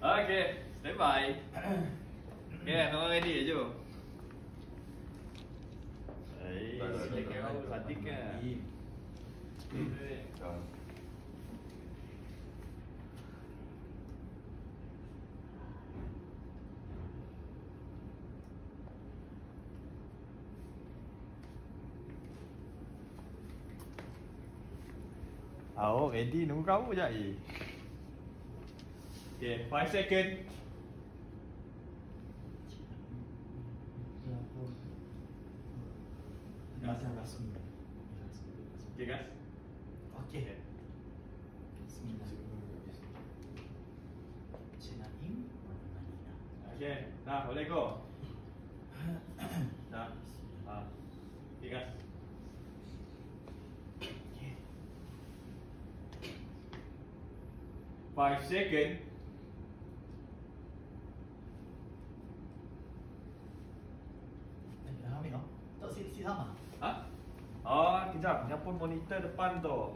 Okay, stand by. Okay, orang ready je. Hey, cantik kan? Oh, ready, nunggu kamu je. Okay, 5 second. Okay, guys. Okay. Bismillah. Encik Naim, mana-mana. Okay, dah boleh go. Dah. Okay, guys. Okay. 5 second. Ambil oh. Tak sit sama. Ha? Oh, kejap. Yang pun monitor depan tu.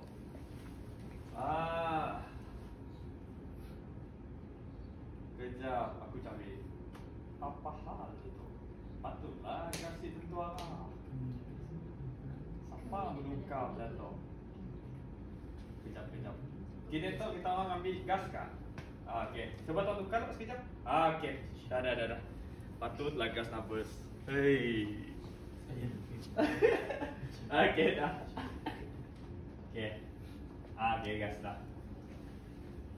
Kejap, aku cari. Apa hal itu? Patutlah kasih tentu arah. Siapa menungkap jatuh? Kejap. Kita tahu kita orang ambil gas kan? Okay. Cuba tahu tukar sekejap. Okay. Dah. Patutlah gas nak burst. Hey. Okay, dah. Okay, gas dah.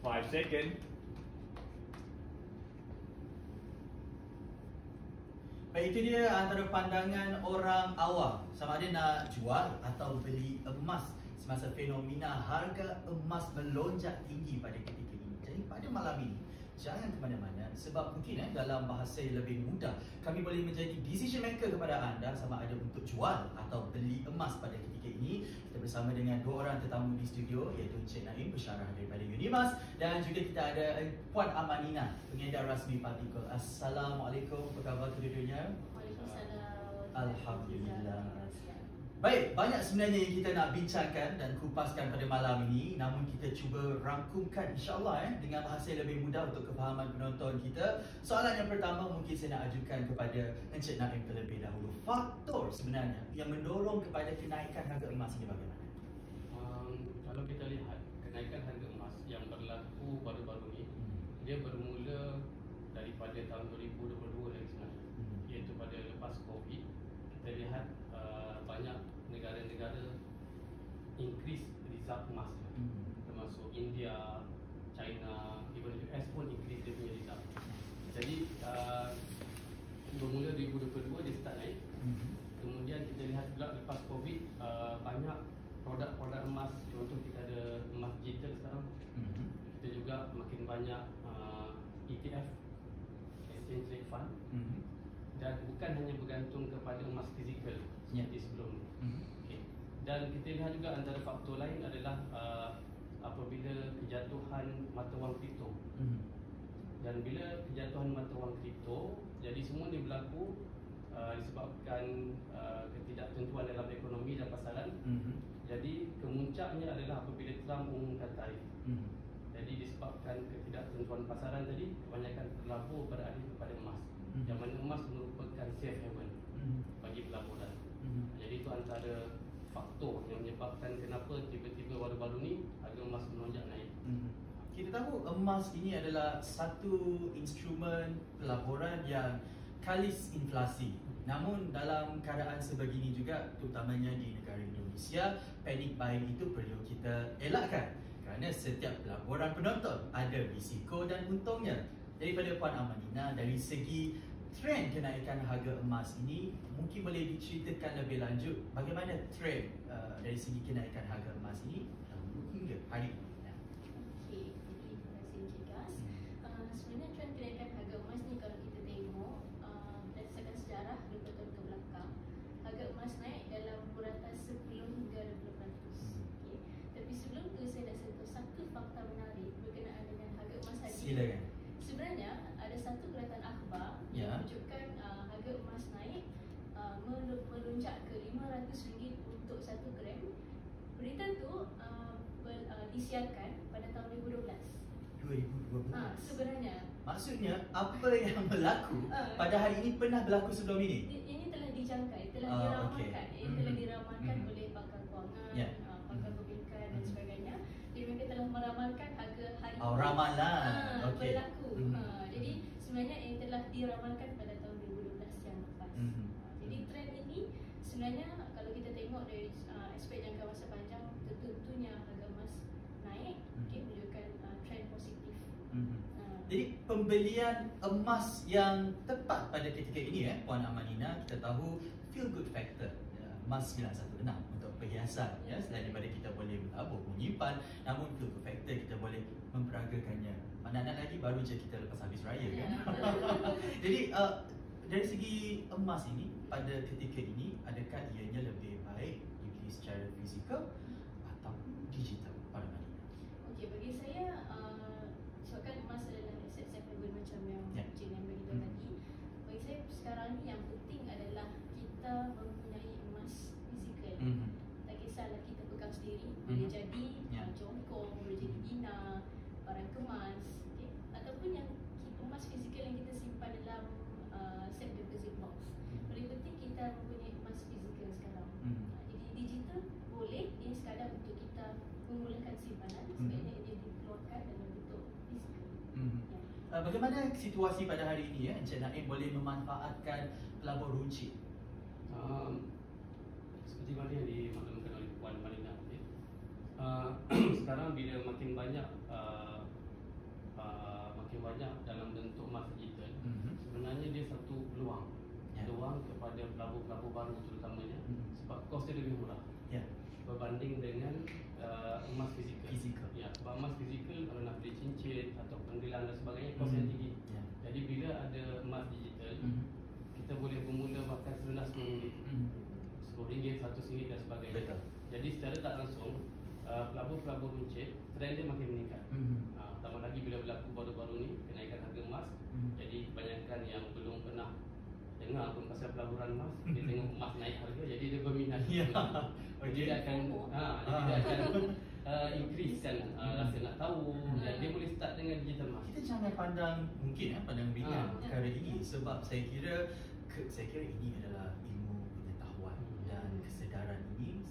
5 second. Baik, itu dia antara pandangan orang awam sama ada nak jual atau beli emas semasa fenomena harga emas melonjak tinggi pada ketika ini. Jadi pada malam ini jangan ke mana-mana sebab mungkin dalam bahasa yang lebih mudah kami boleh menjadi decision maker kepada anda sama ada untuk jual atau beli emas pada ketika ini. Kita bersama dengan dua orang tetamu di studio iaitu Encik Naim pensyarah daripada Unimas dan juga kita ada Puan Amanina pengedar rasmi Partikul. Assalamualaikum, apa khabar kedua-duanya? Waalaikumsalam. Alhamdulillah. Baik, banyak sebenarnya yang kita nak bincangkan dan kupaskan pada malam ini. Namun kita cuba rangkumkan insyaAllah dengan bahasa yang lebih mudah untuk kefahaman penonton kita. Soalan yang pertama mungkin saya nak ajukan kepada Encik Naim terlebih dahulu. Faktor sebenarnya yang mendorong kepada kenaikan harga emas ini bagaimana? Kalau kita lihat kenaikan harga emas yang berlaku baru-baru ini, dia bermula daripada tahun 2022 lagi sebenarnya, iaitu pada lepas COVID. Kita lihat banyak negara-negara increase result emas, termasuk India, China, even US pun increase dia punya result. Jadi bermula 2022 dia start naik. Kemudian kita lihat pula lepas COVID banyak produk-produk emas, contoh kita ada emas digital sekarang. Kita juga makin banyak ETF, exchange rate fund. Dan bukan hanya bergantung kepada emas fizikal seperti sebelum ni. Okay. Dan kita lihat juga antara faktor lain adalah apabila kejatuhan mata wang kripto. Dan bila kejatuhan mata wang kripto, jadi semua ni berlaku disebabkan ketidaktentuan dalam ekonomi dan pasaran. Jadi kemuncaknya adalah apabila Trump mengumumkan tarif. Jadi disebabkan ketidaktentuan pasaran tadi, kebanyakan pelabur beralih kepada emas. Yang mana emas merupakan safe haven bagi pelaburan. Jadi itu antara faktor yang menyebabkan kenapa tiba-tiba baru-baru ni harga emas melonjak naik. Kita tahu emas ini adalah satu instrumen pelaburan yang kalis inflasi. Namun dalam keadaan sebegini juga, terutamanya di negara Indonesia, panic buying itu perlu kita elakkan kerana setiap pelaburan penonton ada risiko dan untungnya. Daripada Puan Amanina, dari segi trend kenaikan harga emas ini mungkin boleh diceritakan lebih lanjut bagaimana trend dari segi kenaikan harga emas ini hingga hari ini. Okey, terima kasih Encik Gas. Sebenarnya trend kenaikan harga emas ni kalau kita tengok berdasarkan sejarah 20 tahun ke belakang, harga emas naik dalam puratan 10 hingga 20%. Okey. Tapi sebelum tu saya nak sentuh satu fakta menarik berkenaan dengan harga emas hari ini. Silakan. Sebenarnya ada satu guratan akhbar yang menunjukkan harga emas naik melonjak ke RM500 untuk 1 gram. Berita tu disiarkan pada tahun 2012. 2012. Sebenarnya Maksudnya apa yang berlaku pada hari ini pernah berlaku sebelum ini? ini telah dijangkai, telah Okey. diramalkan. Ini telah diramalkan oleh pakar kewangan, Ya. pakar perbankan dan sebagainya. Jadi mereka telah meramalkan harga hari ini Ramalan. Okey. berlaku. Jadi sebenarnya ini telah diramalkan pada tahun 2012 yang lepas. Jadi trend ini sebenarnya kalau kita tengok dari aspek jangka masa panjang, tentunya harga emas naik, menunjukkan trend positif. Jadi pembelian emas yang tepat pada ketika ini Puan Amalina, kita tahu feel good factor emas 916 untuk perhiasan selain daripada kita boleh menabung, menyimpan, namun feel good factor kita boleh memperagakannya. Mana-mana lagi baru je kita lepas habis raya kan. Jadi dari segi emas ini pada ketika ini, adakah ianya lebih baik dibeli secara fizikal atau digital pada Amalina? Okey, bagi saya sebabkan emas adalah aset savable macam yang Encik yang beritahu tadi. Bagi saya sekarang ni yang penting adalah kita mempunyai emas fizikal. Tak kisahlah kita pegang sendiri, boleh jadi jongkong, boleh jadi dinar, barang kemas, ataupun yang emas fizikal yang kita simpan dalam safe deposit box. Paling penting kita mempunyai emas fizikal sekarang. Jadi digital boleh, ini sekadar untuk kita memulakan simpanan, sebaiknya dia dikeluarkan dalam bentuk fizikal. Bagaimana situasi pada hari ini Encik Naim boleh memanfaatkan pelabur runcit? Seperti mana yang dimaklumkan oleh Puan Amalina, sekarang bila makin banyak dalam bentuk emas digital, sebenarnya dia satu peluang kepada pelabur-pelabur baru terutamanya, sebab kos dia lebih murah berbanding dengan emas fizikal. Ya, sebab emas fizikal kalau nak beli cincin atau penggelang dan sebagainya kos yang tinggi. Jadi bila ada emas digital, kita boleh bermula bahkan serendah RM10, RM100 dan sebagainya. Betul. Jadi secara tak langsung pelabur-pelabur runcit trend dia makin meningkat. Tambah lagi bila berlaku baru-baru ni kenaikan harga emas, jadi kebanyakan yang belum pernah dengar pun pasal pelaburan emas, dia tengok emas naik harga, jadi dia berminat. Jadi dia akan increasekan rasa nak tahu, dan dia boleh start dengan digital emas. Kita jangan pandang pandang ringan perkara ini, sebab saya kira ini adalah ilmu pengetahuan dan kesedaran ini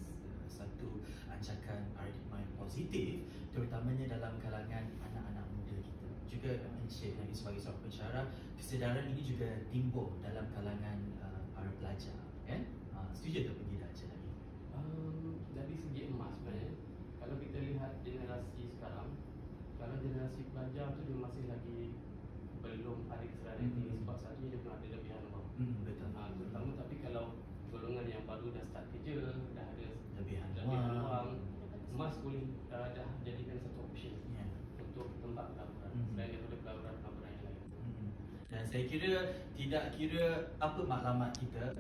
satu ancakan paradigma yang positif, terutamanya dalam kalangan anak-anak muda kita. Juga Encik Naim sebagai seorang pensyarah, kesedaran ini juga timbul dalam kalangan para pelajar. Setuju atau tidak Encik Naim? Dari segi emas sebenarnya, kalau kita lihat generasi sekarang, kalau generasi pelajar tu dia masih lagi belum ada kesedaran tinggi, sebab satunya dia pun ada lebihan wang. Betul. Terutama tapi kalau golongan yang baru dah start kerja, dah ada Lebihan wang, emas boleh dah jadikan satu option untuk tempat pelaburan selain daripada pelaburan yang lain. Dan saya kira tidak kira apa maklumat kita,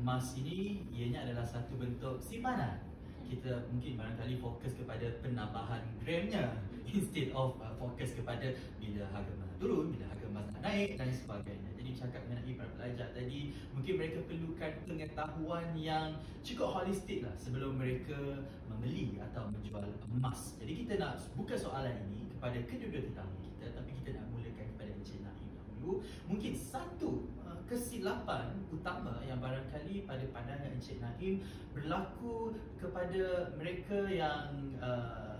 emas ini ianya adalah satu bentuk simpanan. Kita mungkin barangkali fokus kepada penambahan gramnya instead of fokus kepada bila harga emas turun, bila harga emas nak naik dan sebagainya. Jadi bercakap mengenai para pelajar tadi, mungkin mereka perlukan pengetahuan yang cukup holistik lah sebelum mereka membeli atau menjual emas. Jadi kita nak buka soalan ini kepada kedua-dua tetamu kita, tapi kita nak mulakan kepada Encik Naim dahulu. Mungkin satu kesilapan utama yang barangkali pada pandangan Encik Naim berlaku kepada mereka yang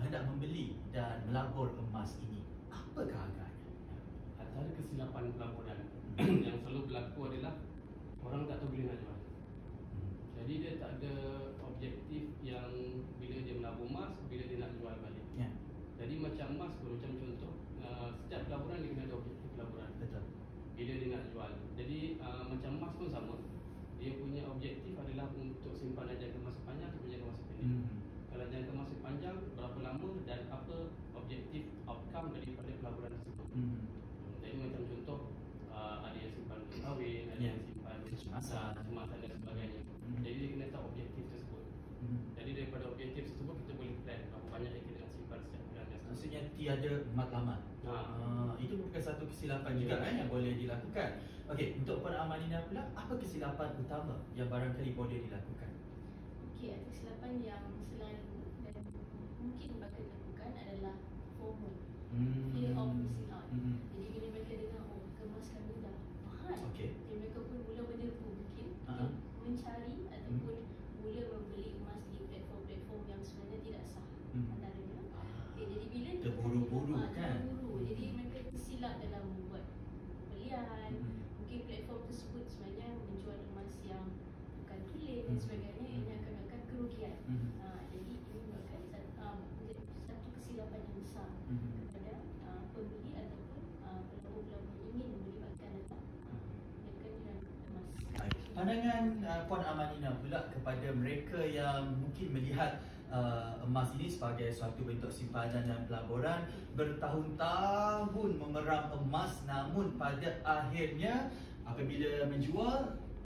hendak membeli dan melabur emas ini. Apakah agaknya? Antara kesilapan pelaburan yang selalu berlaku adalah orang tak tahu bila nak jual. Jadi dia tak ada objektif yang bila dia melabur emas, bila dia nak jual balik. Jadi macam emas pun, macam contoh, setiap pelaburan dia kena ada objektif pelaburan. Betul. Bila dia nak jual. Jadi macam emas pun sama. Dia punya objektif adalah untuk simpanan jangka masa panjang atau jangka masa pendek. Kalau jangka masa panjang, berapa lama dan apa objektif outcome daripada pelaburan tersebut. Jadi macam contoh, ada yang simpan untuk kahwin, ada yang simpan kecemasan dan sebagainya. Jadi dia kena tahu objektif tersebut. Jadi daripada objektif tersebut kita boleh plan berapa banyak yang kita nak simpan setiap bulan. Maksudnya tiada matlamat. Itu merupakan satu kesilapan juga yang boleh dilakukan. Okey, untuk Puan Amalina pula, apa kesilapan utama yang barangkali boleh dilakukan? Okey, kesilapan yang selalu dan mungkin bakal dilakukan adalah FOMO. fear of missing out. Hmm. Jadi bila mereka dengar, oh kemas kami dah mahal, Okey. jadi mereka pun mula menyerbu mungkin mencari ataupun mula membeli emas di platform-platform yang sebenarnya tidak sah antaranya. Okay, jadi bila Terburu-buru kan? terburu, jadi mereka silap dalam membuat pembelian. Mungkin platform tersebut sebenarnya menjual emas yang bukan tulen dan sebagainya, ini akan kerugian. Jadi ini merupakan satu kesilapan yang besar kepada pembeli ataupun pelabur-pelabur yang ingin melibatkan data mereka dengan emas. Pandangan Puan Amalina pula kepada mereka yang mungkin melihat emas ini sebagai suatu bentuk simpanan dan pelaburan, bertahun-tahun memeram emas, namun pada akhirnya apabila menjual